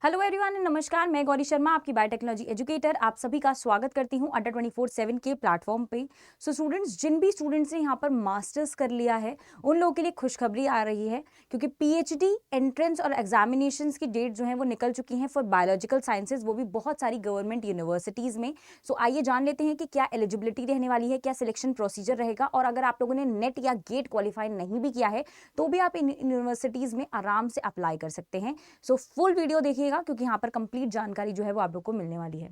Hello everyone, नमस्कार। मैं गौरी शर्मा, आपकी बायोटेक्नोलॉजी एजुकेटर, आप सभी का स्वागत करती हूं अड्डा 24/7 के प्लेटफॉर्म पे। स्टूडेंट्स, जिन भी स्टूडेंट्स ने यहां पर मास्टर्स कर लिया है उन लोगों के लिए खुशखबरी आ रही है, क्योंकि पीएचडी एंट्रेंस और एग्जामिनेशंस की डेट जो है वो निकल चुकी हैं फॉर बायोलॉजिकल साइंसेज, वो भी बहुत सारी गवर्नमेंट यूनिवर्सिटीज़ में। सो आइए जान लेते हैं कि क्या एलिजिबिलिटी रहने वाली है, क्या सिलेक्शन प्रोसीजर रहेगा, और अगर आप लोगों ने नेट या गेट क्वालिफाई नहीं भी किया है तो भी आप इन यूनिवर्सिटीज़ में आराम से अप्लाई कर सकते हैं। सो फुल वीडियो देखिएगा, क्योंकि यहाँ पर कंप्लीट जानकारी जो है वो आप लोग को मिलने वाली है।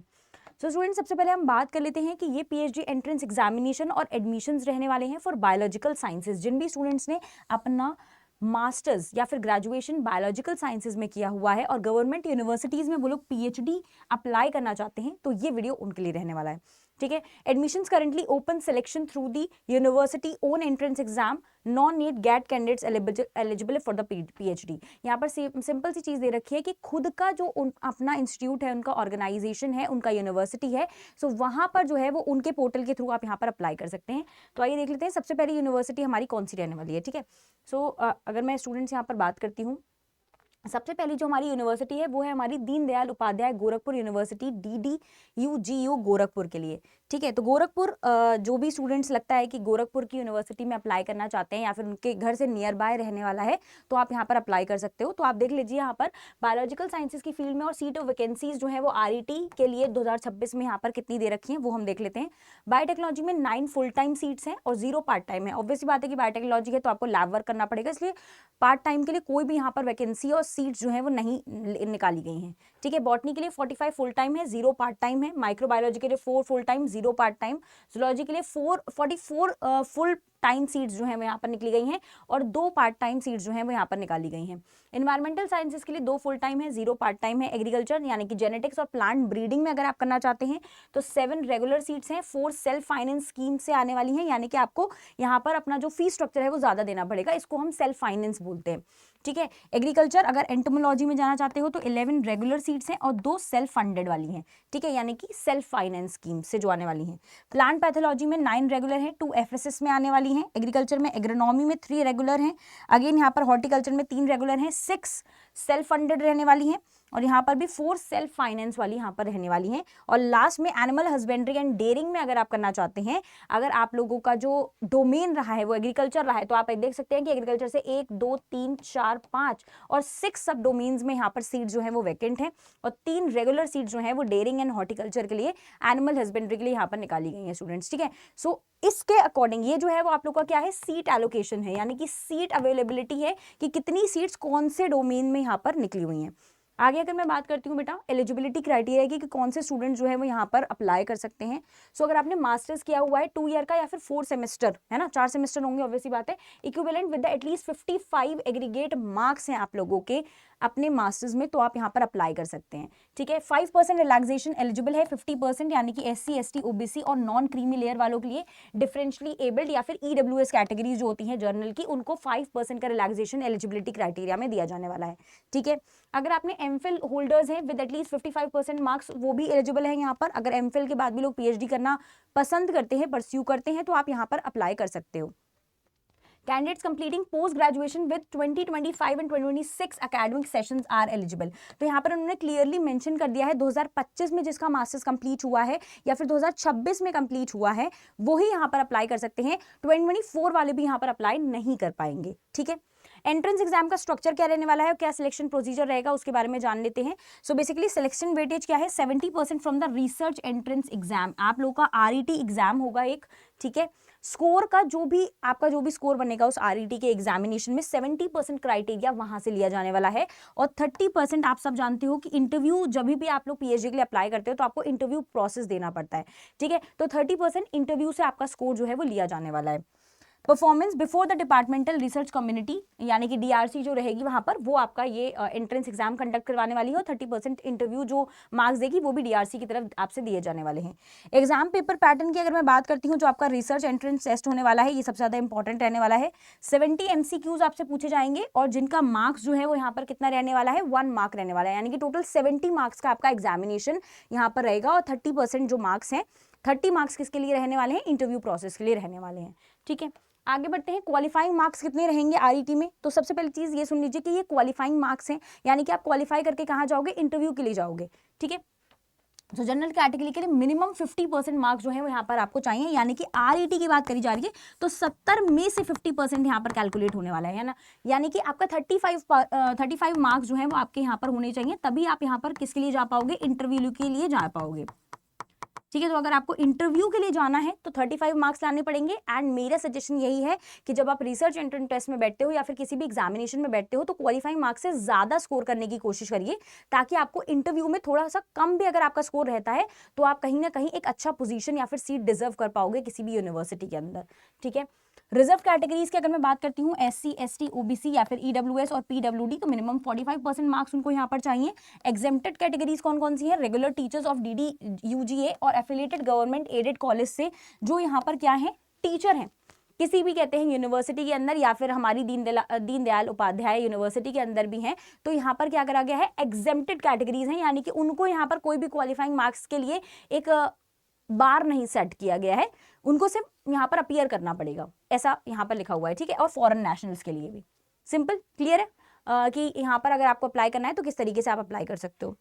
सो स्टूडेंट, सबसे पहले हम बात कर लेते हैं कि ये पीएचडी एंट्रेंस एग्जामिनेशन और एडमिशंस रहने वाले हैं फॉर बायोलॉजिकल साइंसेज। जिन भी स्टूडेंट्स ने अपना मास्टर्स या फिर ग्रेजुएशन बायोलॉजिकल साइंसेज में किया हुआ है और गवर्नमेंट यूनिवर्सिटीज में वो लोग पीएचडी अप्लाई करना चाहते हैं, तो ये वीडियो उनके लिए रहने वाला है। ठीक है। Admissions currently open, selection through the university own entrance exam, non NEET GATE candidates eligible for the PhD. यहाँ पर सिंपल सी चीज दे रखी है कि खुद का जो अपना इंस्टीट्यूट है, उनका ऑर्गेनाइजेशन है, उनका यूनिवर्सिटी है, सो वहां पर जो है वो उनके पोर्टल के थ्रू आप यहाँ पर अप्लाई कर सकते हैं। तो आइए देख लेते हैं सबसे पहली यूनिवर्सिटी हमारी कौन सी रहने वाली है। ठीक है। सो अगर मैं स्टूडेंट्स यहाँ पर बात करती हूँ, सबसे पहली जो हमारी यूनिवर्सिटी है वो है हमारी दीनदयाल उपाध्याय गोरखपुर यूनिवर्सिटी, DDUGU गोरखपुर के लिए। ठीक है। तो गोरखपुर, जो भी स्टूडेंट्स लगता है कि गोरखपुर की यूनिवर्सिटी में अप्लाई करना चाहते हैं या फिर उनके घर से नियर बाय रहने वाला है, तो आप यहाँ पर अप्लाई कर सकते हो। तो आप देख लीजिए यहाँ पर बायोलॉजिकल साइंसेज की फील्ड में और सीट ऑफ वैकेंसीज जो है वो RET के लिए 2026 में यहाँ पर कितनी दे रखी है वो हम देख लेते हैं। बायोटेक्नोलॉजी में 9 फुल टाइम सीट्स हैं और 0 पार्ट टाइम है। ऑब्वियसली बात है कि बायोटेक्नोलॉजी है तो आपको लैब वर्क करना पड़ेगा, इसलिए पार्ट टाइम के लिए कोई भी यहाँ पर वैकेंसी और सीट्स जो है वो नहीं निकाली गई हैं। ठीक है। बॉटनी के लिए 45 फुल टाइम है, 0 पार्ट टाइम है। माइक्रोबायोलॉजी के लिए 4 full time, 0 part time. Zoology के लिए 44 फुल टाइम सीट्स जो है वो यहाँ पर निकली गई हैं और 2 पार्ट टाइम सीट्स जो है वो यहाँ पर निकाली गई हैं। एनवायरमेंटल साइंसेज के लिए 2 फुल टाइम है, 0 पार्ट टाइम है। एग्रीकल्चर यानी कि जेनेटिक्स और प्लांट ब्रीडिंग में अगर आप करना चाहते हैं तो 7 रेगुलर सीट्स हैं, 4 सेल्फ फाइनेंस स्कीम से आने वाली हैं, यानी कि आपको यहाँ पर अपना जो फीस स्ट्रक्चर है वो ज्यादा देना पड़ेगा, इसको हम सेल्फ फाइनेंस बोलते हैं। ठीक है। एग्रीकल्चर अगर एंटोमोलॉजी में जाना चाहते हो तो 11 रेगुलर सीट्स हैं और 2 सेल्फ फंडेड वाली हैं। ठीक है, यानी कि सेल्फ फाइनेंस स्कीम से जो आने वाली हैं। प्लांट पैथोलॉजी में 9 रेगुलर हैं, 2 FSS में आने वाली हैं। एग्रीकल्चर में, एग्रोनॉमी में 3 रेगुलर हैं। अगेन यहाँ पर हॉर्टिकल्चर में 3 रेगुलर हैं, 6 सेल्फ फंडेड रहने वाली हैं और यहाँ पर भी 4 सेल्फ फाइनेंस वाली यहाँ पर रहने वाली हैं। और लास्ट में एनिमल हस्बेंड्री एंड डेयरिंग में अगर आप करना चाहते हैं, अगर आप लोगों का जो डोमेन रहा है वो एग्रीकल्चर रहा है, तो आप देख सकते हैं कि एग्रीकल्चर से 1 2 3 4 5 और 6 सब डोमेन्स में यहाँ पर सीट जो है वो वैकेंट है और 3 रेगुलर सीट जो है वो डेयरिंग एंड हॉर्टिकल्चर के लिए, एनिमल हस्बेंड्री के लिए यहाँ पर निकाली गई है स्टूडेंट्स। ठीक है। सो इसके अकॉर्डिंग ये जो है वो आप लोग का क्या है, सीट एलोकेशन है, यानी कि सीट अवेलेबिलिटी है कि कितनी सीट्स कौन से डोमेन में यहाँ पर निकली हुई हैं। आगे अगर मैं बात करती हूँ बेटा, एलिजिबिलिटी क्राइटेरिया की कि कौन से स्टूडेंट जो है वो यहाँ पर अप्लाई कर सकते हैं। सो अगर आपने मास्टर्स किया हुआ है 2 ईयर का या फिर 4 सेमेस्टर, है ना, 4 सेमेस्टर होंगे ऑब्वियसली बात है, equivalent with at least 55 aggregate marks हैं आप लोगों के अपने मास्टर्स में, तो आप यहाँ पर अप्लाई कर सकते हैं। ठीक है। 5% रिलैक्सेशन एलिजिबल है, 50% यानी कि SC ST OBC और नॉन क्रीमी लेयर वालों के लिए, डिफरेंशियली एबल्ड या फिर EWS कैटेगरीज जो होती हैं जर्नल की, उनको 5% का रिलैक्सेशन एलिजिबिलिटी क्राइटेरिया में दिया जाने वाला है। ठीक है। अगर आपने MPhil होल्डर्स हैं विद एटलीस्ट 55% मार्क्स, वो भी एलिजिबल है यहाँ पर। अगर MPhil के बाद भी लोग PhD करना पसंद करते हैं, परस्यू करते हैं, तो आप यहाँ पर अप्लाई कर सकते हो। Candidates completing post graduation with 2025 and 2026 academic sessions are eligible। तो यहाँ पर उन्होंने क्लियरली मेंशन कर दिया है 2025 में जिसका मास्टर्स कंप्लीट हुआ है या फिर 2026 में कंप्लीट हुआ है वो ही यहाँ पर अप्लाई कर सकते हैं। 2024 वाले भी यहाँ पर अप्लाई नहीं कर पाएंगे। ठीक है। एंट्रेंस एग्जाम का स्ट्रक्चर क्या रहने वाला है और क्या सिलेक्शन प्रोसीजर रहेगा उसके बारे में जान लेते हैं। सो बेसिकली सिलेक्शन वेटेज क्या है, 70% from the research entrance exam. आप लोगों का RET एग्जाम होगा एक। ठीक है। स्कोर का जो भी आपका जो भी स्कोर बनेगा उस RET के एग्जामिनेशन में 70% क्राइटेरिया वहां से लिया जाने वाला है और 30% आप सब जानते हो कि इंटरव्यू, जब भी आप लोग PhD के लिए अप्लाई करते हो तो आपको इंटरव्यू प्रोसेस देना पड़ता है। ठीक है। तो 30% इंटरव्यू से आपका स्कोर जो है वो लिया जाने वाला है। Performance before the departmental research community यानी कि DRC जो रहेगी वहां पर, वो आपका ये एंट्रेंस एग्जाम कंडक्ट करवाने वाली है और 30% इंटरव्यू जो मार्क्स देगी वो भी DRC की तरफ आपसे दिए जाने वाले हैं। एग्जाम पेपर पैटर्न की अगर मैं बात करती हूँ, जो आपका रिसर्च एंट्रेंस टेस्ट होने वाला है ये सबसे ज्यादा इंपॉर्टेंट रहने वाला है। 70 MCQs आपसे पूछे जाएंगे और जिनका मार्क्स जो है वो यहाँ पर कितना रहने वाला है, 1 मार्क रहने वाला है, यानी कि टोटल 70 मार्क्स का आपका एग्जामिनेशन यहाँ पर रहेगा और 30% जो मार्क्स हैं, 30 मार्क्स किसके लिए रहने वाले हैं, इंटरव्यू प्रोसेस के लिए रहने वाले हैं। ठीक है। आगे बढ़ते हैं, क्वालिफाइंग मार्क्स कितने रहेंगे आरईटी में। तो सबसे पहली चीज ये सुन लीजिए कि ये क्वालिफाइंग मार्क्स हैं, यानी कि आप क्वालिफाई करके कहाँ जाओगे, इंटरव्यू के लिए जाओगे, ठीक है। तो जनरल कैटेगरी के लिए मिनिमम 50% मार्क्स जो है वो यहाँ पर आपको चाहिए, यानी कि आरईटी की बात करी जा रही है तो 70 में से 50% यहाँ पर कैलकुलेट होने वाला है ना, यानी कि आपका 35 मार्क्स जो है वो आपके यहाँ पर होने चाहिए, तभी आप यहाँ पर किसके लिए जा पाओगे, इंटरव्यू के लिए जा पाओगे, ठीक है। तो अगर आपको इंटरव्यू के लिए जाना है तो 35 मार्क्स लाने पड़ेंगे। एंड मेरा सजेशन यही है कि जब आप रिसर्च एंट्रेंस टेस्ट में बैठते हो या फिर किसी भी एग्जामिनेशन में बैठते हो तो क्वालिफाइंग मार्क्स से ज्यादा स्कोर करने की कोशिश करिए, ताकि आपको इंटरव्यू में थोड़ा सा कम भी अगर आपका स्कोर रहता है तो आप कहीं ना कहीं एक अच्छा पोजीशन या फिर सीट डिजर्व कर पाओगे किसी भी यूनिवर्सिटी के अंदर, ठीक है। रिजर्व कैटेगरीज की अगर मैं बात करती हूँ, एससी, एसटी, ओबीसी या फिर ईडब्ल्यूएस और पीडब्ल्यूडी, तो मिनिमम 45% मार्क्स उनको यहाँ पर चाहिए। एग्जेम्प्टेड कैटेगरीज कौन कौन सी है, regular teachers of DD UGA और एफिलिएटेड गवर्नमेंट एडेड कॉलेज से जो यहाँ पर क्या है, टीचर हैं किसी भी कहते हैं यूनिवर्सिटी के अंदर, या फिर हमारी दीनदयाल उपाध्याय यूनिवर्सिटी के अंदर भी हैं, तो यहाँ पर क्या करा गया है, एग्जेम्प्टेड कैटेगरीज हैं, यानी कि उनको यहाँ पर कोई भी क्वालिफाइंग मार्क्स के लिए एक बार नहीं सेट किया गया है, उनको सिर्फ यहाँ पर अपीयर करना पड़ेगा, ऐसा यहाँ पर लिखा हुआ है, ठीक है। और फॉरेन नेशनल्स के लिए भी सिंपल क्लियर है कि यहाँ पर अगर आपको अप्लाई करना है तो किस तरीके से आप अप्लाई कर सकते हो।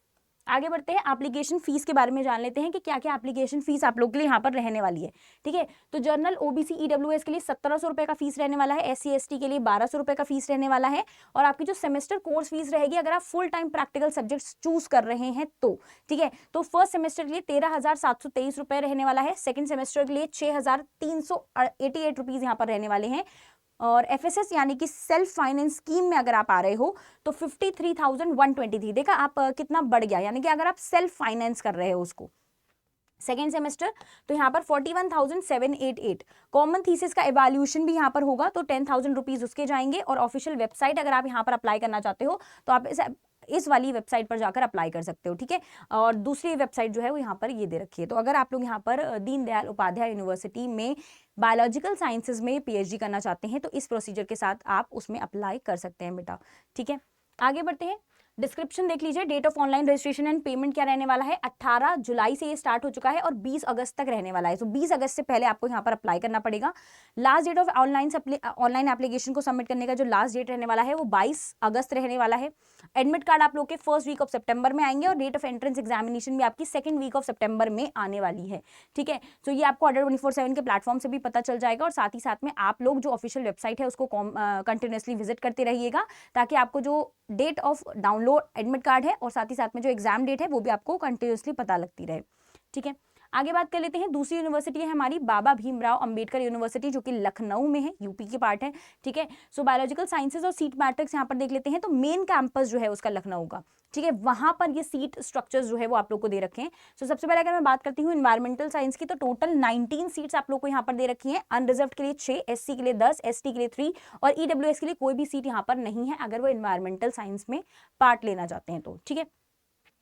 आगे बढ़ते हैं, एप्लीकेशन फीस के बारे में जान लेते हैं कि क्या क्या एप्लीकेशन फीस आप लोग के लिए यहाँ पर रहने वाली है, ठीक है। तो जनरल, ओबीसी, ईडब्ल्यूएस के लिए 1700 रुपए का फीस रहने वाला है, एससी एसटी के लिए 1200 रुपए का फीस रहने वाला है, और आपकी जो सेमेस्टर कोर्स फीस रहेगी अगर आप full time practical subjects choose कर रहे हैं तो, ठीक है। तो फर्स्ट सेमेस्टर के लिए 13,723 रुपए रहने वाला है, सेकेंड सेमेस्टर के लिए 6,388 रुपीज यहाँ पर रहने वाले हैं, और एफएसएस यानी कि सेल्फ फाइनेंस स्कीम में अगर आप आ रहे हो तो 53,123, देखा आप कितना बढ़ गया, यानी कि अगर आप सेल्फ फाइनेंस कर रहे हो उसको सेकेंड सेमेस्टर, तो यहाँ पर 41,788। कॉमन थीसिस का एवैल्यूएशन भी यहाँ पर होगा तो 10,000 रुपीज उसके जाएंगे, और ऑफिशियल वेबसाइट अगर आप यहाँ पर अप्लाई करना चाहते हो तो आप इस वाली वेबसाइट पर जाकर अप्लाई कर सकते हो, ठीक है। और दूसरी वेबसाइट जो है वो यहाँ पर ये दे रखी है। तो अगर आप लोग यहाँ पर दीनदयाल उपाध्याय यूनिवर्सिटी में बायोलॉजिकल साइंसेज में पीएचडी करना चाहते हैं तो इस प्रोसीजर के साथ आप उसमें अप्लाई कर सकते हैं बेटा, ठीक है। आगे बढ़ते हैं, डिस्क्रिप्शन देख लीजिए। Date of online registration and payment क्या रहने वाला है, 18 जुलाई से ये स्टार्ट हो चुका है और 20 अगस्त तक रहने वाला है। तो 20 अगस्त से पहले आपको यहाँ पर अप्लाई करना पड़ेगा। Last date of online application को सबमिट करने का जो लास्ट डेट रहने वाला है वो 22 अगस्त रहने वाला है। एडमिट कार्ड आप लोग के फर्स्ट वीक ऑफ सितंबर में आएंगे, और डेट ऑफ एंट्रेंस एग्जामिनेशन भी आपकी सेकंड वीक ऑफ सितंबर में आने वाली है, ठीक है। तो ये आपको अडर 24/7 के प्लेटफॉर्म से भी पता चल जाएगा, और साथ ही साथ में आप लोग जो ऑफिशियल वेबसाइट है उसको कंटिन्यूसली विजिट करते रहिएगा, ताकि आपको जो date of download admit card है और साथ ही साथ में जो एग्जाम डेट है वो भी आपको कंटिन्यूसली पता लगती रहे, ठीक है। आगे बात कर लेते हैं, दूसरी यूनिवर्सिटी है हमारी बाबा भीमराव अंबेडकर यूनिवर्सिटी, जो कि लखनऊ में है, यूपी के पार्ट है, ठीक है। सो बायोलॉजिकल साइंसेज और सीट मैट्रिक्स यहाँ पर देख लेते हैं। तो मेन कैंपस जो है उसका लखनऊ का, ठीक है, वहां पर ये सीट स्ट्रक्चर्स जो है वो आप लोग को दे रखे हैं। सो सबसे पहले अगर मैं बात करती हूँ एनवायरमेंटल साइंस की, तो टोटल 19 सीट्स आप लोग को यहाँ पर दे रखी हैं। अनरिजर्व के लिए 6, एससी के लिए 10, एसटी के लिए 3 और ईडब्ल्यूएस के लिए कोई भी सीट यहाँ पर नहीं है अगर वो एनवायरमेंटल साइंस में पार्ट लेना चाहते हैं तो, ठीक है।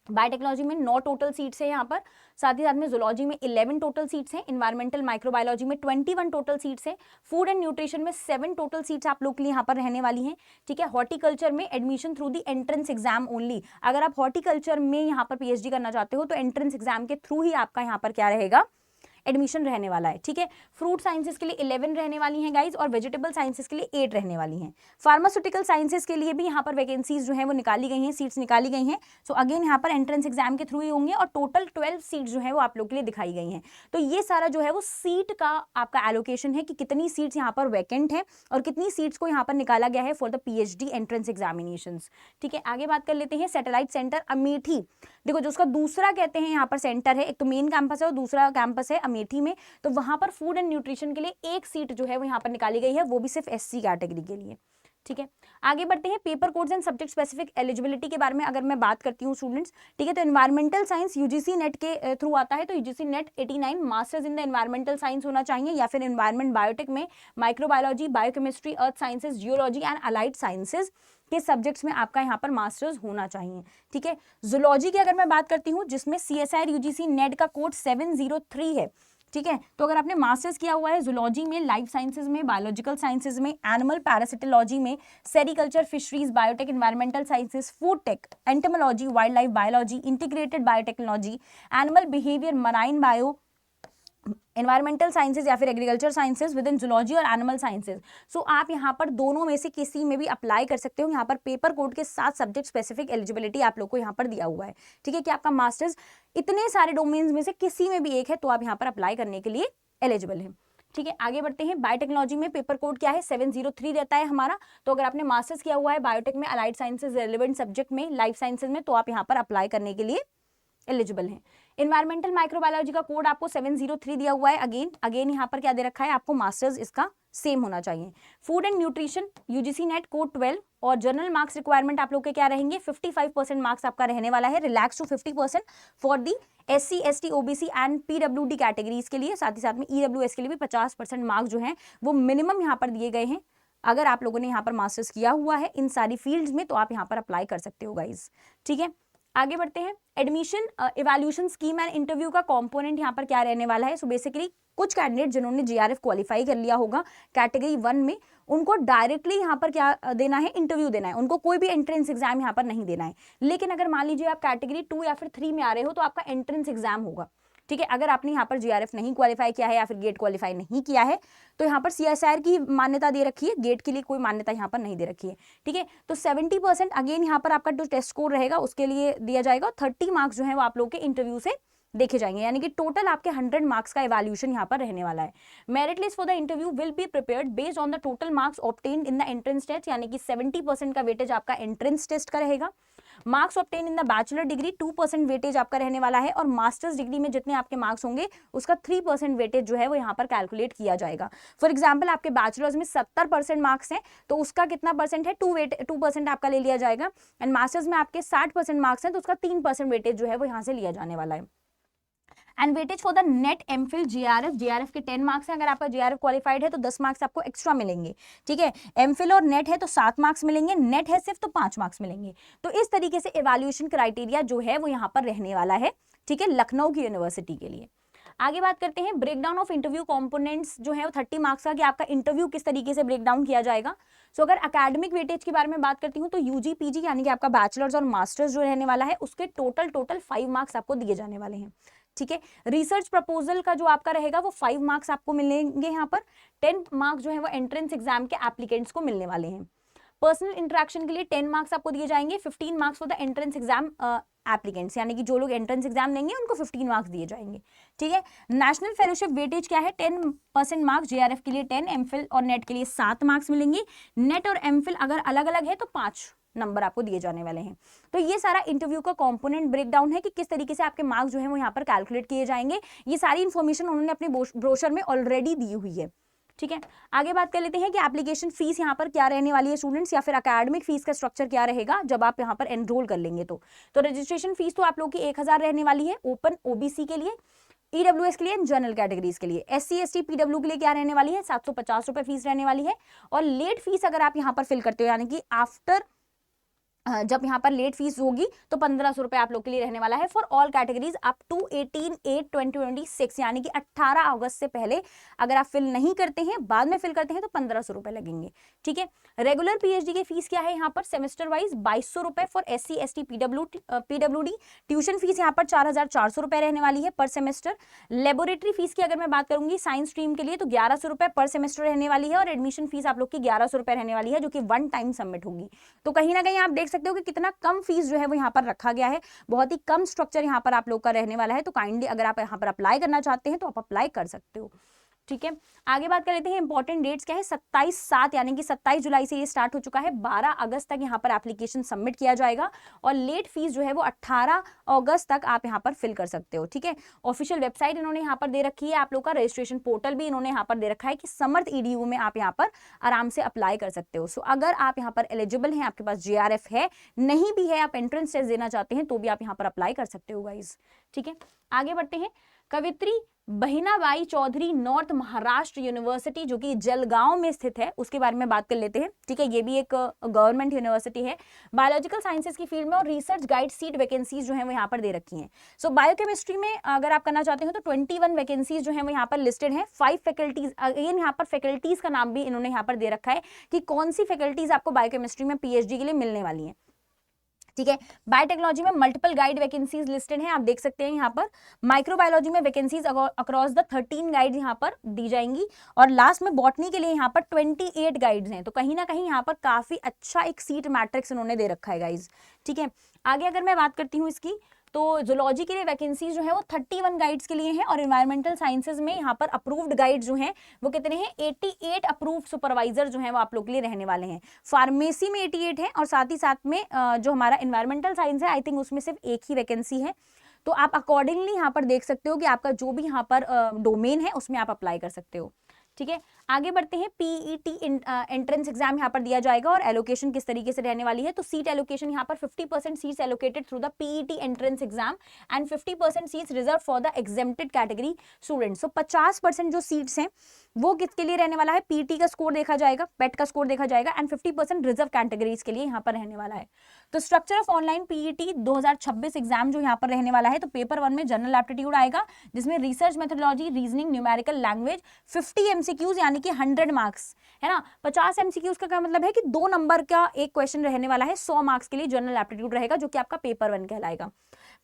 बायोटेक्नोलॉजी में 9 टोटल सीट्स है यहाँ पर, साथ ही साथ में जूलॉजी में 11 टोटल सीट्स हैं, इन्वायरमेंटल माइक्रोबायोलॉजी में 21 टोटल सीट्स हैं, फूड एंड न्यूट्रिशन में 7 टोटल सीट्स आप लोग के लिए यहाँ पर रहने वाली हैं, ठीक है। हॉर्टिकल्चर में admission through the entrance exam only, अगर आप हॉर्टिकल्चर में यहाँ पर पीएचडी करना चाहते हो तो एंट्रेंस एग्जाम के थ्रू ही आपका यहाँ पर क्या रहेगा, एडमिशन रहने वाला है, ठीक है। फ्रूट साइंसेस के लिए 11 रहने वाली हैं गाइज, और वेजिटेबल साइंसेस के लिए 8 रहने वाली हैं। फार्मास्यूटिकल साइंसेस के लिए भी यहाँ पर वैकेंसीज जो है वो निकाली गई हैं, सीट्स निकाली गई हैं। सो अगेन यहाँ पर एंट्रेंस एग्जाम के थ्रू ही होंगे, और टोटल 12 सीट्स जो है वो आप लोग के लिए दिखाई गई हैं। तो ये सारा जो है वो सीट का आपका एलोकेशन है कि कितनी सीट्स यहाँ पर वैकेंट है और कितनी सीट्स को यहाँ पर निकाला गया है for the PhD entrance examinations, ठीक है। आगे बात कर लेते हैं सैटेलाइट सेंटर अमेठी, देखो जो उसका दूसरा कहते हैं यहाँ पर सेंटर है, एक तो मेन कैंपस है और दूसरा कैंपस है अमेठी में, तो वहां पर फूड एंड न्यूट्रिशन के लिए 1 सीट जो है वो यहाँ पर निकाली गई है, वो भी सिर्फ एससी कैटेगरी के लिए, ठीक है। आगे बढ़ते हैं, paper codes and subject specific eligibility के बारे में अगर मैं बात करती हूँ स्टूडेंट्स, ठीक है। तो एनवायरमेंटल साइंस यूजीसी नेट के थ्रू आता है, तो UGC net 89 masters in the environmental science होना चाहिए, या फिर एनवायरमेंट बायोटेक में microbiology, biochemistry, earth sciences, geology and allied sciences के सब्जेक्ट्स में आपका यहाँ पर मास्टर्स होना चाहिए, ठीक है। जूलॉजी की अगर मैं बात करती हूँ, जिसमें सीएसआईआर यूजीसी नेट का कोड 703 है, ठीक है। तो अगर आपने मास्टर्स किया हुआ है जूलॉजी में, लाइफ साइंसेज में, बायोलॉजिकल साइंसेज में, एनिमल पैरासिटोलॉजी में, sericulture, fisheries, biotech, environmental sciences, food tech, entomology, wild life biology, integrated biotechnology, animal behaviour, marine bio, environmental sciences या फिर agriculture sciences with in zoology और animal sciences. So आप यहाँ पर दोनों में से किसी में भी अप्लाई कर सकते हो। यहाँ पर पेपर कोड के साथ सब्जेक्ट स्पेसिफिक एलिजिबिलिटी आप लोग को यहाँ पर दिया हुआ है, ठीक है, कि आपका मास्टर्स इतने सारे डोमेन्स में से किसी में भी एक है तो आप यहाँ पर अप्लाई करने के लिए एलिजिबल है, ठीक है। आगे बढ़ते हैं। बायोटेक्नोलॉजी में पेपर कोड क्या है, 703 रहता है हमारा। तो अगर आपने मास्टर्स किया हुआ है बायोटेक में, अलाइड साइंसेज रेलेवेंट सब्जेक्ट में, लाइफ साइंसेज में, तो आप यहाँ पर अप्लाई करने के लिए एलिजिबल है। इन्वायरमेंटल माइक्रोबायोलॉजी का कोड आपको 703 दिया हुआ है। अगेन यहाँ पर क्या दे रखा है आपको, मास्टर्स इसका सेम होना चाहिए। Food and nutrition UGC net code 12 और जनरल मार्क्स रिक्वायरमेंट आप लोग के क्या रहेंगे, 55% मार्क्स आपका रहने वाला है, relax to 50% for the SC ST OBC and PWD categories के लिए। साथ ही साथ में EWS के लिए भी 50% मार्क्स जो हैं वो मिनिमम यहाँ पर दिए गए हैं। अगर आप लोगों ने यहाँ पर मास्टर्स किया हुआ है इन सारी फील्ड्स में तो आप यहाँ पर अप्लाई कर सकते हो गाइज, ठीक है। आगे बढ़ते हैं। Admission evaluation scheme and interview का कंपोनेंट यहाँ पर क्या रहने वाला है। सो बेसिकली कुछ कैंडिडेट जिन्होंने GRF क्वालिफाई कर लिया होगा कैटेगरी 1 में, उनको डायरेक्टली यहाँ पर क्या देना है, इंटरव्यू देना है। उनको कोई भी एंट्रेंस एग्जाम यहाँ पर नहीं देना है। लेकिन अगर मान लीजिए आप कैटेगरी 2 या फिर 3 में आ रहे हो तो आपका एंट्रेंस एग्जाम होगा, ठीक है। अगर आपने यहाँ पर GRF नहीं क्वालिफाई किया है या फिर गेट क्वालिफाई नहीं किया है तो यहाँ पर CSIR की मान्यता दे रखी है, गेट के लिए कोई मान्यता यहाँ पर नहीं दे रखी है, ठीक है। तो 70% अगेन यहाँ पर आपका जो टेस्ट स्कोर रहेगा उसके लिए दिया जाएगा। 30 मार्क्स जो है वो आप लोग के इंटरव्यू से देखे जाएंगे, यानी कि टोटल आपके 100 मार्क्स का इवैल्यूएशन यहाँ पर रहने वाला है। Merit list for the interview will be prepared based on the total marks obtained in the entrance test, यानी कि 70% का वेटेज आपका एंट्रेंस टेस्ट का रहेगा। Marks obtain in the bachelor degree 2% weightage आपका रहने वाला है, और मास्टर्स डिग्री में जितने आपके मार्क्स होंगे उसका 3% वेटेज जो है वो यहाँ पर कैलकुलेट किया जाएगा। फॉर एग्जाम्पल आपके बैचलर्स में 70% मार्क्स हैं तो उसका कितना परसेंट है, 2% आपका ले लिया जाएगा। एंड मास्टर्स में आपके 60% मार्क्स हैं तो उसका 3% वेटेज जो है वो यहाँ से लिया जाने वाला है। And weightage for the net MPhil GRF के 10 मार्क्स हैं। अगर आपका GRF क्वालिफाइड है तो 10 मार्क्स आपको एक्स्ट्रा मिलेंगे, ठीक है। एमफिल और नेट है तो 7 मार्क्स मिलेंगे, नेट है सिर्फ तो 5 मार्क्स मिलेंगे। तो इस तरीके से इवैल्यूएशन क्राइटेरिया जो है वो यहाँ पर रहने वाला है, ठीक है, लखनऊ की यूनिवर्सिटी के लिए। आगे बात करते हैं ब्रेकडाउन ऑफ इंटरव्यू कंपोनेंट्स जो है वो 30 मार्क्स का, कि आपका इंटरव्यू किस तरीके से ब्रेकडाउन किया जाएगा। सो अगर एकेडमिक वेटेज के बारे में बात करती हूँ तो UG PG यानी कि आपका बैचलर्स और मास्टर्स जो रहने वाला है उसके टोटल 5 मार्क्स आपको दिए जाने वाले हैं, ठीक है। रिसर्च प्रपोजल का जो आपका रहेगा वो 5 मार्क्स आपको मिलेंगे यहाँ पर। 10 मार्क्स जो है वो एंट्रेंस एग्जाम के एप्लीकेंट्स को मिलने वाले हैं। पर्सनल इंटरेक्शन के लिए 10 मार्क्स आपको दिए जाएंगे, 15 marks for the entrance exam applicants, यानी कि जो लोग एंट्रेंस एग्जाम देंगे उनको 15 मार्क्स दिए जाएंगे, ठीक है। नेशनल फेलोशिप वेटेज क्या है, 10% मार्क्स, GRF के लिए 10, एमफिल और नेट के लिए 7 मार्क्स मिलेंगे। नेट और एमफिल अगर अलग अलग है तो 5 नंबर आपको दिए जाने वाले हैं। तो ये सारा इंटरव्यू का कंपोनेंट ब्रेकडाउन है कि किस तरीके से आपके मार्क्स जो है वो यहाँ पर कैलकुलेट किए जाएंगे। ये सारी इन्फॉर्मेशन उन्होंने अपने ब्रोशर में ऑलरेडी दी हुई है, ठीक है। आगे बात कर लेते हैं कि एप्लीकेशन फीस यहाँ पर क्या रहने वाली है स्टूडेंट्स, या फिर एकेडमिक फीस का स्ट्रक्चर क्या रहेगा जब आप यहाँ पर एनरोल कर लेंगे। तो रजिस्ट्रेशन फीस तो आप लोग की 1000 रहने वाली है ओपन OBC के लिए, EWS के लिए, जनरल कैटेगरीज के लिए। SC ST PW के लिए क्या रहने वाली है, 750 रुपए फीस रहने वाली है। और लेट फीस अगर आप यहाँ पर फिल करते हो, यानी कि आफ्टर जब यहाँ पर लेट फीस होगी तो 1500 रुपए आप लोग के लिए रहने वाला है for all categories up to 18/8/2026, यानी कि 18 अगस्त से पहले अगर आप फिल नहीं करते हैं, बाद में फिल करते हैं तो 1500 रुपए लगेंगे, ठीक है। रेगुलर PhD की फीस क्या है यहाँ पर, सेमेस्टर वाइज 2200 रुपए for SC ST PWD। Tuition fees यहाँ पर 4400 रुपए रहने वाली है पर सेमेस्टर। लेबोरेटरी फीस की अगर मैं बात करूंगी साइंस स्ट्रीम के लिए तो 1100 रुपए पर सेमेस्टर रहने वाली है, और एडमिशन फीस आप लोग की 1100 रुपए रहने वाली है जो कि 1 टाइम सबमिट होगी। तो कहीं ना कहीं आप देख सकते हो कि कितना कम फीस जो है वो यहाँ पर रखा गया है, बहुत ही कम स्ट्रक्चर यहाँ पर आप लोग का रहने वाला है। तो काइंडली अगर आप यहाँ पर अप्लाई करना चाहते हैं तो आप अप्लाई कर सकते हो, ठीक है। आगे बात कर लेते हैं इंपॉर्टेंट डेट्स क्या है। 27/7 यानी कि 27 जुलाई से ये स्टार्ट हो चुका है, 12 अगस्त तक यहाँ पर एप्लीकेशन सबमिट किया जाएगा, और लेट फीस जो है वो 18 अगस्त तक आप यहाँ पर फिल कर सकते हो, ठीक है। ऑफिशियल वेबसाइट इन्होंने यहाँ पर दे रखी है, आप लोग का रजिस्ट्रेशन पोर्टल भी इन्होंने यहाँ पर दे रखा है कि समर्थ EDU में आप यहाँ पर आराम से अप्लाई कर सकते हो। सो अगर आप यहाँ पर एलिजिबल हैं, आपके पास GRF है, नहीं भी है, आप एंट्रेंस टेस्ट देना चाहते हैं तो भी आप यहाँ पर अप्लाई कर सकते हो गाइज, ठीक है। आगे बढ़ते हैं। कवित्री बहिनाबाई चौधरी नॉर्थ महाराष्ट्र यूनिवर्सिटी जो कि जलगांव में स्थित है, उसके बारे में बात कर लेते हैं, ठीक है। ये भी एक गवर्नमेंट यूनिवर्सिटी है। बायोलॉजिकल साइंसेज की फील्ड में और रिसर्च गाइड सीट वैकेंसीज जो है वो यहाँ पर दे रखी हैं। सो बायोकेमिस्ट्री में अगर आप करना चाहते हो तो 21 वैकेंसीज जो है वो यहाँ पर लिस्टेड है। 5 फैकल्टीज, अगेन यहाँ पर फैकल्टीज का नाम भी इन्होंने यहाँ पर दे रखा है कि कौन सी फैकल्टीज आपको बायोकेमिस्ट्री में PhD के लिए मिलने वाली है, ठीक है। बायोटेक्नोलॉजी में मल्टीपल गाइड वैकेंसीज लिस्टेड हैं, आप देख सकते हैं यहाँ पर। माइक्रोबायोलॉजी में वैकेंसीज अक्रॉस द 13 गाइड यहाँ पर दी जाएंगी। और लास्ट में बॉटनी के लिए यहाँ पर 28 गाइड्स हैं। तो कहीं ना कहीं यहाँ पर काफी अच्छा एक सीट मैट्रिक्स उन्होंने दे रखा है गाइज। ठीक है, आगे अगर मैं बात करती हूँ इसकी, तो जूलॉजी के लिए वैकेंसीज जो है वो 31 गाइड्स के लिए हैं। और एनवायरमेंटल साइंसेज में यहाँ पर अप्रूव्ड गाइड जो हैं वो कितने हैं, 88 अप्रूव्ड सुपरवाइजर जो हैं वो आप लोग के लिए रहने वाले हैं। फार्मेसी में 88 है और साथ ही साथ में जो हमारा एनवायरमेंटल साइंस है आई थिंक उसमें सिर्फ एक ही वैकेंसी है। तो आप अकॉर्डिंगली यहाँ पर देख सकते हो कि आपका जो भी यहाँ पर डोमेन है उसमें आप अप्लाई कर सकते हो। ठीक है, आगे बढ़ते हैं। पीईटी एंट्रेंस एग्जाम यहाँ पर दिया जाएगा और एलोकेशन किस तरीके से रहने वाली है। तो सीट एलोकेशन यहाँ पर 50% seats allocated through the PET entrance exam and 50% seats reserve for the exempted category students. So 50% जो सीट्स हैं वो किसके लिए रहने वाला है, पीईटी का स्कोर देखा जाएगा, पेट का स्कोर देखा जाएगा एंड 50% रिजर्व कैटेगरीज के लिए यहाँ पर रहने वाला है। तो structure of online PET 2026 exam जो यहाँ पर रहने वाला है, तो पेपर 1 में जनरल एप्टीट्यूड आएगा जिसमें research methodology, reasoning, numerical, language, 50 MCQs यानी कि 100 मार्क्स है ना। 50 एमसीक्यूज का क्या मतलब है कि 2 नंबर का एक क्वेश्चन रहने वाला है, 100 मार्क्स के लिए जनरल एप्टीट्यूड रहेगा जो कि आपका पेपर 1 कहलाएगा।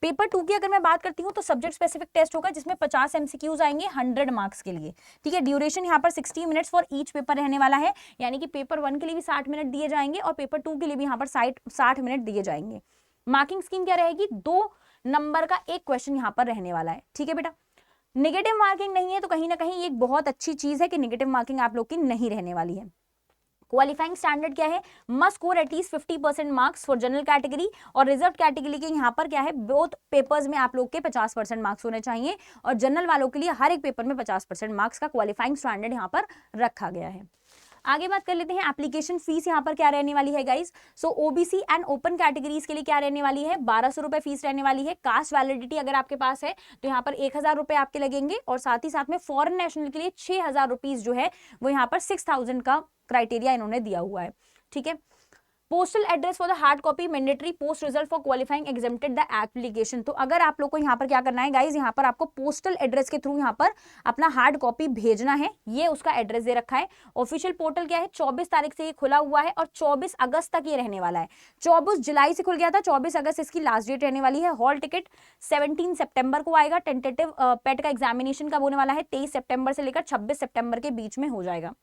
पेपर 2 की अगर मैं बात करती हूँ तो सब्जेक्ट स्पेसिफिक टेस्ट होगा जिसमें 50 एमसीक्यूज आएंगे 100 मार्क्स के लिए। ठीक है, ड्यूरेशन यहाँ पर 60 मिनट्स फॉर ईच पेपर रहने वाला है, यानी कि पेपर 1 के लिए भी 60 मिनट दिए जाएंगे और पेपर 2 के लिए भी यहाँ पर 60 मिनट दिए जाएंगे। मार्किंग स्कीम क्या रहेगी, 2 नंबर का एक क्वेश्चन यहाँ पर रहने वाला है। ठीक है बेटा, नेगेटिव मार्किंग नहीं है, तो कहीं ना कहीं एक बहुत अच्छी चीज है कि नेगेटिव मार्किंग आप लोग की नहीं रहने वाली है। क्वालिफाइंग स्टैंडर्ड क्या है, must score at least 50% marks for general category और रिजर्व कैटेगरी के यहाँ पर क्या है, बोथ पेपर्स में आप लोग के 50% मार्क्स होने चाहिए और जनरल वालों के लिए हर एक पेपर में 50% मार्क्स का क्वालिफाइंग स्टैंडर्ड यहाँ पर रखा गया है। आगे बात कर लेते हैं एप्लीकेशन फीस यहाँ पर क्या रहने वाली है guys. So OBC and open categories के लिए क्या रहने वाली है, 1200 रुपए फीस रहने वाली है। कास्ट वैलिडिटी अगर आपके पास है तो यहाँ पर 1000 रुपए आपके लगेंगे और साथ ही साथ में फॉरेन नेशनल के लिए 6000 रुपीज जो है वो यहाँ पर 6000 का क्राइटेरिया इन्होंने दिया हुआ है। ठीक है, postal address for the hard copy mandatory post result for qualifying exempted the application. तो अगर आप लोग को यहाँ पर क्या करना है गाइज, यहाँ पर आपको पोस्टल एड्रेस के थ्रू यहाँ पर अपना हार्ड कॉपी भेजना है, ये उसका एड्रेस दे रखा है। ऑफिशियल पोर्टल क्या है, 24 तारीख से ये खुला हुआ है और 24 अगस्त तक ये रहने वाला है। 24 जुलाई से खुल गया था, 24 अगस्त इसकी लास्ट डेट रहने वाली है। हॉल टिकट 17 सितंबर को आएगा। टेंटेटिव पेट का एग्जामिनेशन कब होने वाला है, 23 सितंबर से लेकर 26 सितंबर के बीच में हो जाएगा।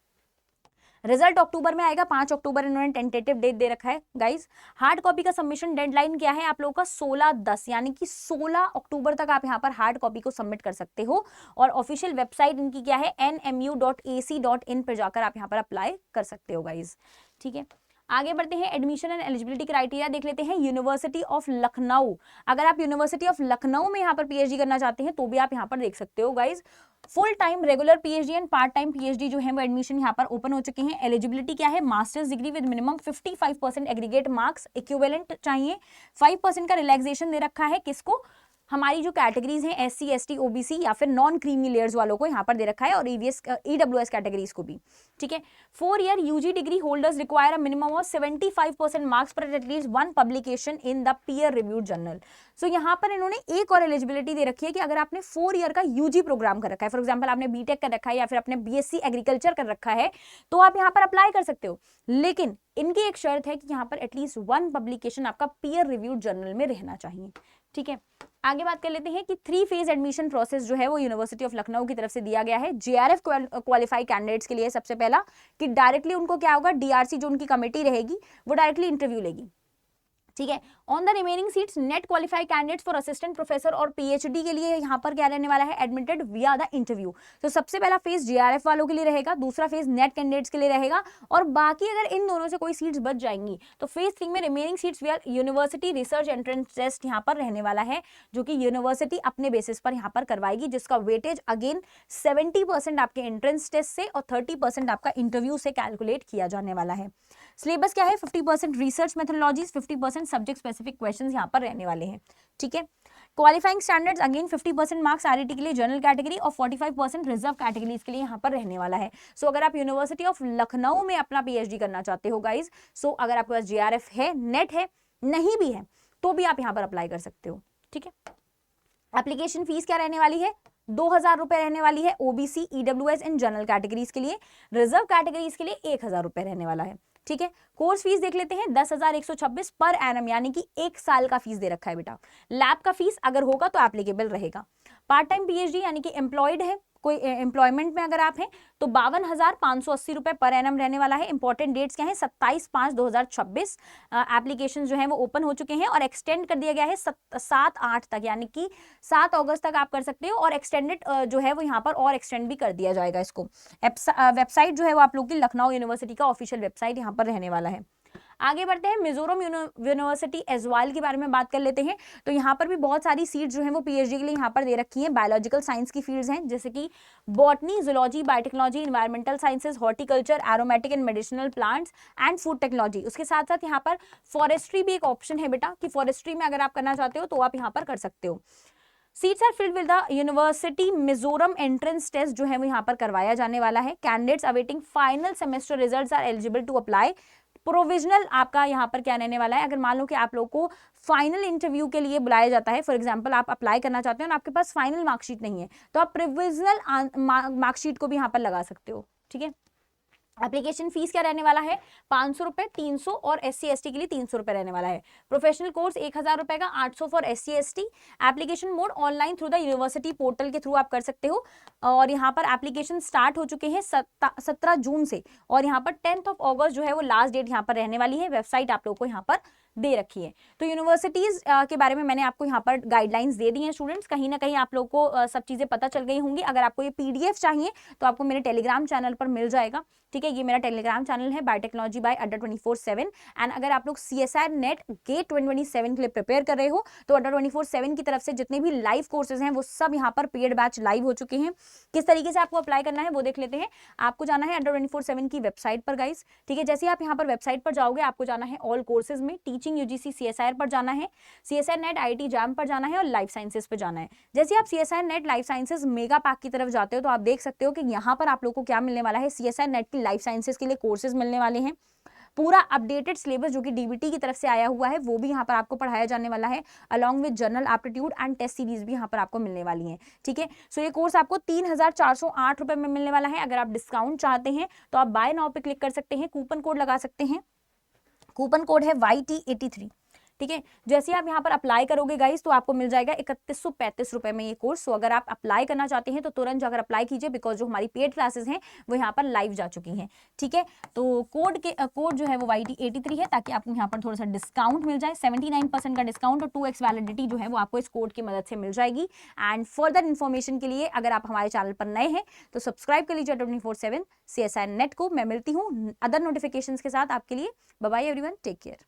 रिजल्ट अक्टूबर में आएगा, 5 अक्टूबर इन्होंने टेंटेटिव डेट दे रखा है गाइज। हार्ड कॉपी का सबमिशन डेडलाइन क्या है आप लोगों का, 16/10 यानी कि 16 अक्टूबर तक आप यहाँ पर हार्ड कॉपी को सबमिट कर सकते हो। और ऑफिशियल वेबसाइट इनकी क्या है, nmu.ac.in पर जाकर आप यहाँ पर अप्लाई कर सकते हो गाइज। ठीक है, आगे बढ़ते हैं। एडमिशन एंड एलिजिबिलिटी क्राइटेरिया देख लेते हैं। यूनिवर्सिटी ऑफ लखनऊ, अगर आप यूनिवर्सिटी ऑफ लखनऊ में यहाँ पर पीएचडी करना चाहते हैं तो भी आप यहाँ पर देख सकते हो guys. Full time regular PhD and part time PhD जो है वो एडमिशन यहाँ पर ओपन हो चुके हैं। एलिजिबिलिटी क्या है, masters degree with minimum 55% aggregate marks equivalent चाहिए। 5% का रिलैक्सेशन दे रखा है किसको, हमारी जो कैटेगरीज हैं एससी एसटी ओबीसी या फिर नॉन क्रीमी लेयर्स वालों को यहाँ पर दे रखा है और ईडब्ल्यूएस कैटेगरीज को भी। ठीक है, 4 year UG degree holders require a minimum of 75% marks पर at least 1 publication in the peer reviewed journal. So यहाँ पर इन्होंने एक और एलिजिबिलिटी दे रखी है कि अगर आपने 4 ईयर का यूजी प्रोग्राम कर रखा है, फॉर एग्जाम्पल आपने बीटेक कर रखा है या फिर आपने बीएससी एग्रीकल्चर कर रखा है, तो आप यहाँ पर अप्लाई कर सकते हो। लेकिन इनकी एक शर्त है कि यहाँ पर एटलीस्ट 1 पब्लिकेशन आपका पीयर रिव्यूड जर्नल में रहना चाहिए। ठीक है, आगे बात कर लेते हैं कि 3 फेज एडमिशन प्रोसेस जो है वो यूनिवर्सिटी ऑफ लखनऊ की तरफ से दिया गया है। जेआरएफ क्वालिफाइड कैंडिडेट्स के लिए सबसे पहला कि डायरेक्टली उनको क्या होगा, डीआरसी जो उनकी कमेटी रहेगी वो डायरेक्टली इंटरव्यू लेगी। ठीक है, on the remaining seats net qualified candidates for assistant professor और पीएचडी के लिए यहाँ पर क्या रहने वाला है, एडमिटेड विया द इंटरव्यू। तो सबसे पहला फेज जेआरएफ वालों के लिए रहेगा, दूसरा फेज नेट कैंडिडेट्स के लिए रहेगा और बाकी अगर इन दोनों से कोई सीट्स बच जाएंगी तो फेज 3 में रिमेनिंग सीट्स विया यूनिवर्सिटी रिसर्च एंट्रेंस टेस्ट यहाँ पर रहने वाला है, जो कि यूनिवर्सिटी अपने बेसिस पर यहाँ पर करवाएगी, जिसका वेटेज अगेन 70% आपके एंट्रेंस टेस्ट से और 30% आपका इंटरव्यू से कैलकुलेट किया जाने वाला है। सिलेबस क्या है, 50% research methodologies, 50% subject specific questions यहाँ पर रहने वाले हैं। ठीक है, qualifying standards again 50% marks RET के लिए जनरल कैटेगरी और 45% रिजर्व कैटेगरीज के लिए यहाँ पर रहने वाला है। सो अगर आप यूनिवर्सिटी ऑफ लखनऊ में अपना पीएचडी करना चाहते हो गाइज, सो अगर आपके पास जेआरएफ है, नेट है, नहीं भी है तो भी आप यहाँ पर अप्लाई कर सकते हो। ठीक है, एप्लीकेशन फीस क्या रहने वाली है, 2000 रुपए रहने वाली है OBC EWS and general categories के लिए। रिजर्व कैटेगरीज के लिए 1000 रुपए रहने वाला है। ठीक है। कोर्स फीस देख लेते हैं 10,126 पर एनम, यानी कि 1 साल का फीस दे रखा है बेटा। लैब का फीस अगर होगा तो एप्लीकेबल रहेगा। पार्ट टाइम पीएचडी यानी कि एम्प्लॉयड है, कोई एम्प्लॉयमेंट में अगर आप हैं तो 52,580 रुपए पर एनम रहने वाला है। इंपॉर्टेंट डेट्स क्या है, 27/5/2026 एप्लीकेशन जो है वो ओपन हो चुके हैं और एक्सटेंड कर दिया गया है 7/8 तक, यानी कि 7 अगस्त तक आप कर सकते हो। और एक्सटेंडेड जो है वो यहाँ पर और एक्सटेंड भी कर दिया जाएगा इसको। वेबसाइट जो है वो आप लोग की लखनऊ यूनिवर्सिटी का ऑफिशियल वेबसाइट यहाँ पर रहने वाला है। आगे बढ़ते हैं, मिजोरम यूनिवर्सिटी एजवाल के बारे में बात कर लेते हैं। तो यहाँ पर भी बहुत सारी सीट जो है वो पीएचडी के लिए यहाँ पर दे रखी है। बायोलॉजिकल साइंस की फील्ड्स हैं जैसे कि botany, zoology, biotechnology, environmental sciences, horticulture, aromatic and medicinal plants and food technology. उसके साथ साथ यहाँ पर फॉरेस्ट्री भी एक ऑप्शन है बेटा, कि फॉरेस्ट्री में अगर आप करना चाहते हो तो आप यहाँ पर कर सकते हो। Seats are filled with the university Mizoram entrance test जो है वो यहाँ पर करवाया जाने वाला है। Candidates awaiting final semester results are eligible to apply. Provisional आपका यहाँ पर क्या रहने वाला है, अगर मान लो कि आप लोग को फाइनल इंटरव्यू के लिए बुलाया जाता है, फॉर एग्जांपल आप अप्लाई करना चाहते हो और आपके पास फाइनल मार्कशीट नहीं है, तो आप प्रोविजनल मार्कशीट को भी यहाँ पर लगा सकते हो। ठीक है। एप्लीकेशन फीस क्या रहने वाला है, 500 रुपए, 300 और SC/ST के लिए 300 रुपए रहने वाला है। प्रोफेशनल कोर्स 1000 रुपए का, 800 for SC/ST। Application mode online through the university portal के थ्रू आप कर सकते हो। और यहाँ पर एप्लीकेशन स्टार्ट हो चुके हैं 17 जून से, और यहाँ पर 10 अगस्त जो है वो लास्ट डेट यहाँ पर रहने वाली है। वेबसाइट आप लोग को यहाँ पर दे रखी है। तो यूनिवर्सिटीज के बारे में मैंने आपको यहाँ पर गाइडलाइंस दे दी हैं स्टूडेंट्स, कहीं ना कहीं आप लोग को सब चीजें पता चल गई होंगी। अगर आपको ये PDF चाहिए तो आपको मेरे टेलीग्राम चैनल पर मिल जाएगा। ठीक है, ये मेरा टेलीग्राम चैनल है बायोटेक्नोलॉजी बाय अड्डा 24/7। एंड अगर आप लोग CSIR नेट गेट 2027 के लिए प्रिपेयर कर रहे हो तो अड्डा 24/7 की तरफ से जितने भी लाइव कोर्सेज हैं वो सब यहाँ पर पेड बैच लाइव हो चुके हैं। किस तरीके से आपको अप्लाई करना है वो देख लेते हैं। आपको जाना है अड्डा 24/7 की वेबसाइट पर गाइस। ठीक है, जैसे आप यहाँ पर वेबसाइट पर जाओगे आपको जाना है ऑल कोर्सेज में, टीचिंग UGC CSIR पर जाना है, CSIR नेट IIT JAM पर जाना है और लाइफ साइंसेज पर जाना है। जैसे आप CSIR net life sciences mega pack की तरफ जाते हो तो आप देख सकते हो कि यहाँ पर आप लोग को क्या मिलने वाला है, CSIR नेट की लाइफ साइंसेज के लिए कोर्सेज मिलने वाले हैं। पूरा अपडेटेड सिलेबस जो कि DBT की तरफ से आया हुआ है वो भी यहाँ पर आपको पढ़ाया जाने वाला है, along with general aptitude and test series भी यहाँ पर आपको मिलने वाली है। ठीक है, सो ये कोर्स आपको 3,408 रुपए में मिलने वाला है। अगर आप डिस्काउंट चाहते हैं तो आप बाय नाउ पे क्लिक कर सकते हैं, कूपन कोड लगा सकते हैं। कूपन कोड है YT83। ठीक है, जैसे आप यहाँ पर अप्लाई करोगे गाइस तो आपको मिल जाएगा 3135 रुपए में ये कोर्स। तो अगर आप अप्लाई करना चाहते हैं तो तुरंत जाकर अप्लाई कीजिए, बिकॉज जो हमारी पेड क्लासेस हैं वो यहाँ पर लाइव जा चुकी हैं। ठीक है, तो कोड जो है वो YT83 है, ताकि आपको यहाँ पर थोड़ा सा डिस्काउंट मिल जाए। 79% का डिस्काउंट और 2x वैलिडिटी जो है वो आपको इस कोड की मदद से मिल जाएगी। एंड फर्दर इन्फॉर्मेशन के लिए अगर आप हमारे चैनल पर नए हैं तो सब्सक्राइब कर लीजिए 24/7 CSIR नेट को। मैं मिलती हूँ अदर नोटिफिकेशन के साथ आपके लिए। Bye bye everyone, take care.